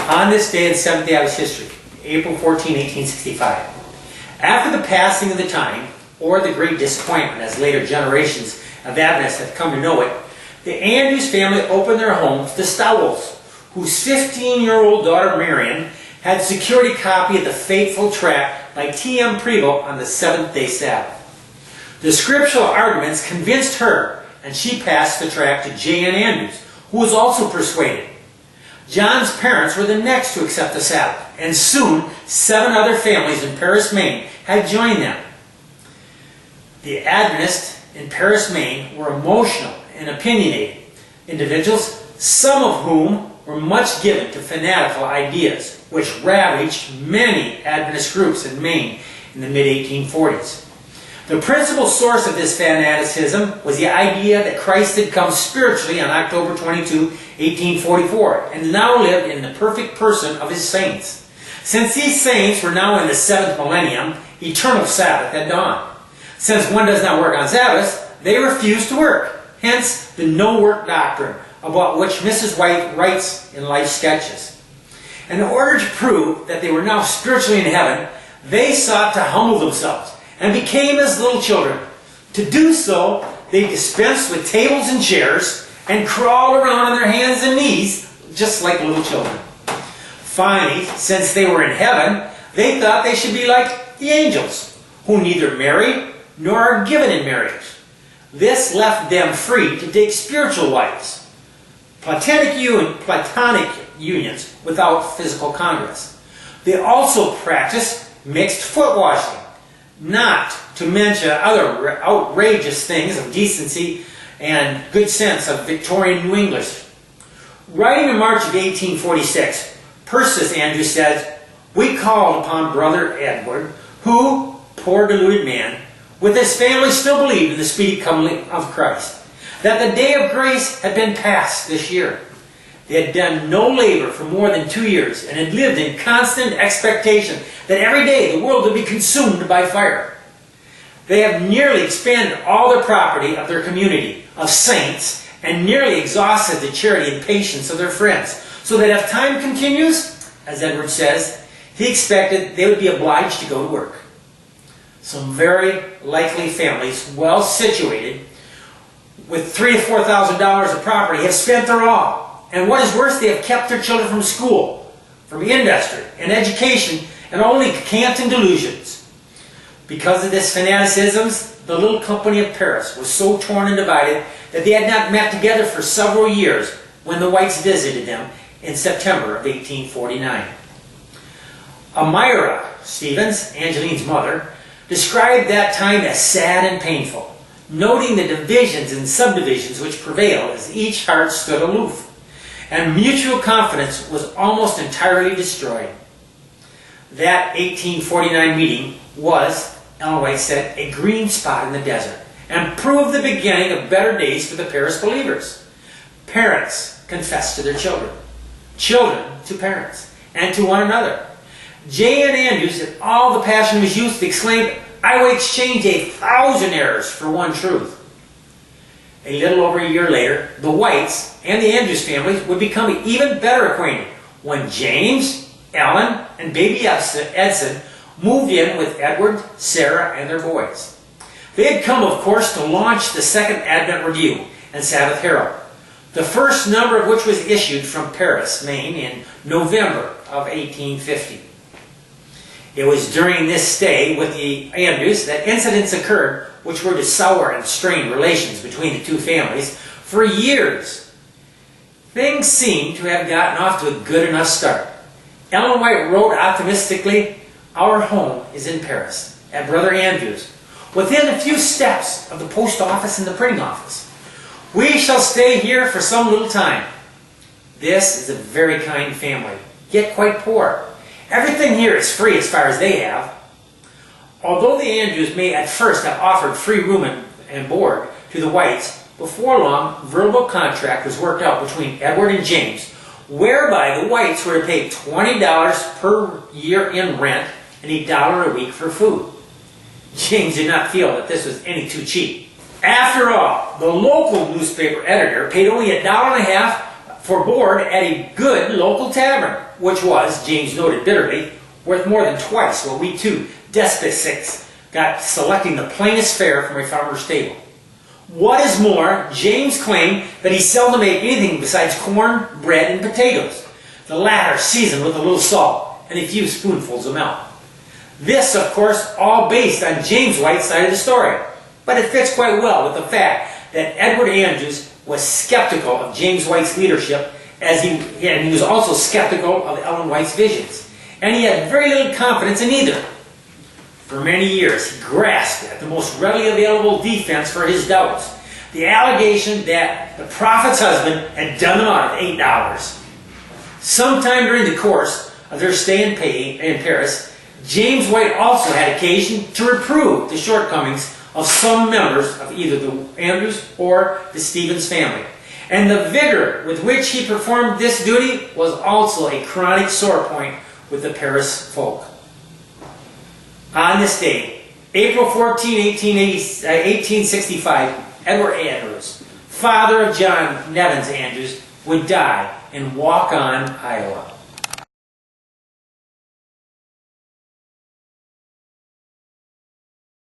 On this day in Seventh-Day Adventist history, April 14, 1865, after the passing of the time, or the great disappointment as later generations of Adventists have come to know it, the Andrews family opened their home to the Stowells, whose 15-year-old daughter Marion had secured a copy of the fateful tract by T.M. Prevost on the seventh-day Sabbath. The scriptural arguments convinced her, and she passed the tract to J.N. Andrews, who was also persuaded. John's parents were the next to accept the Sabbath, and soon 7 other families in Paris, Maine had joined them. The Adventists in Paris, Maine were emotional and opinionated individuals, some of whom were much given to fanatical ideas, which ravaged many Adventist groups in Maine in the mid-1840s. The principal source of this fanaticism was the idea that Christ had come spiritually on October 22, 1844, and now lived in the perfect person of his saints. Since these saints were now in the 7th millennium, eternal Sabbath had dawned. Since one does not work on Sabbaths, they refuse to work. Hence, the no-work doctrine, about which Mrs. White writes in Life Sketches. In order to prove that they were now spiritually in heaven, they sought to humble themselves and became as little children. To do so, they dispensed with tables and chairs and crawled around on their hands and knees just like little children. Finally, since they were in heaven, they thought they should be like the angels, who neither marry nor are given in marriage. This left them free to take spiritual wives, platonic unions without physical congress. They also practiced mixed foot washing, not to mention other outrageous things of decency and good sense of Victorian New English. Writing in March of 1846, Persis Andrews says, "We called upon Brother Edward, who, poor deluded man, with his family still believed in the speedy coming of Christ, that the day of grace had been passed this year. They had done no labor for more than 2 years, and had lived in constant expectation that every day the world would be consumed by fire. They have nearly expanded all their property of their community of saints, and nearly exhausted the charity and patience of their friends, so that if time continues, as Edward says, he expected they would be obliged to go to work." Some very likely families, well situated, with $3,000 to $4,000 of property, have spent their all. And what is worse, they have kept their children from school, from industry, and education, and only cant and delusions. Because of this fanaticism, the little company of Paris was so torn and divided that they had not met together for several years when the Whites visited them in September of 1849. Amira Stevens, Angeline's mother, described that time as sad and painful, noting the divisions and subdivisions which prevailed as each heart stood aloof, and mutual confidence was almost entirely destroyed. That 1849 meeting was, Ellen White said, a green spot in the desert, and proved the beginning of better days for the Paris believers. Parents confessed to their children, children to parents, and to one another. J.N. Andrews, in all the passion of his youth, exclaimed, "I will exchange 1,000 errors for one truth." A little over a year later, the Whites and the Andrews families would become even better acquainted when James, Ellen, and baby Edson moved in with Edward, Sarah, and their boys. They had come, of course, to launch the Second Advent Review and Sabbath Herald, the first number of which was issued from Paris, Maine, in November of 1850. It was during this stay with the Andrews that incidents occurred which were to sour and strain relations between the two families for years. Things seemed to have gotten off to a good enough start. Ellen White wrote optimistically, "Our home is in Paris, at Brother Andrews, within a few steps of the post office and the printing office. We shall stay here for some little time. This is a very kind family, yet quite poor. Everything here is free as far as they have." Although the Andrews may at first have offered free room and board to the Whites, before long, verbal contract was worked out between Edward and James, whereby the Whites were to pay $20 per year in rent and $1 a week for food. James did not feel that this was any too cheap. After all, the local newspaper editor paid only $1.50 for board at a good local tavern. which was, James noted bitterly, worth more than twice what we two despots got selecting the plainest fare from a farmer's table. What is more, James claimed that he seldom ate anything besides corn, bread, and potatoes, the latter seasoned with a little salt and a few spoonfuls of milk. This, of course, all based on James White's side of the story, but it fits quite well with the fact that Edward Andrews was skeptical of James White's leadership, and he was also skeptical of Ellen White's visions, and he had very little confidence in either. For many years, he grasped at the most readily available defense for his doubts, the allegation that the prophet's husband had done them out of $8. Sometime during the course of their stay in Paris, James White also had occasion to reprove the shortcomings of some members of either the Andrews or the Stevens family. And the vigor with which he performed this duty was also a chronic sore point with the Paris folk. On this day, April 14, 1865, Edward Andrews, father of John Nevins Andrews, would die in Walk-On, Iowa.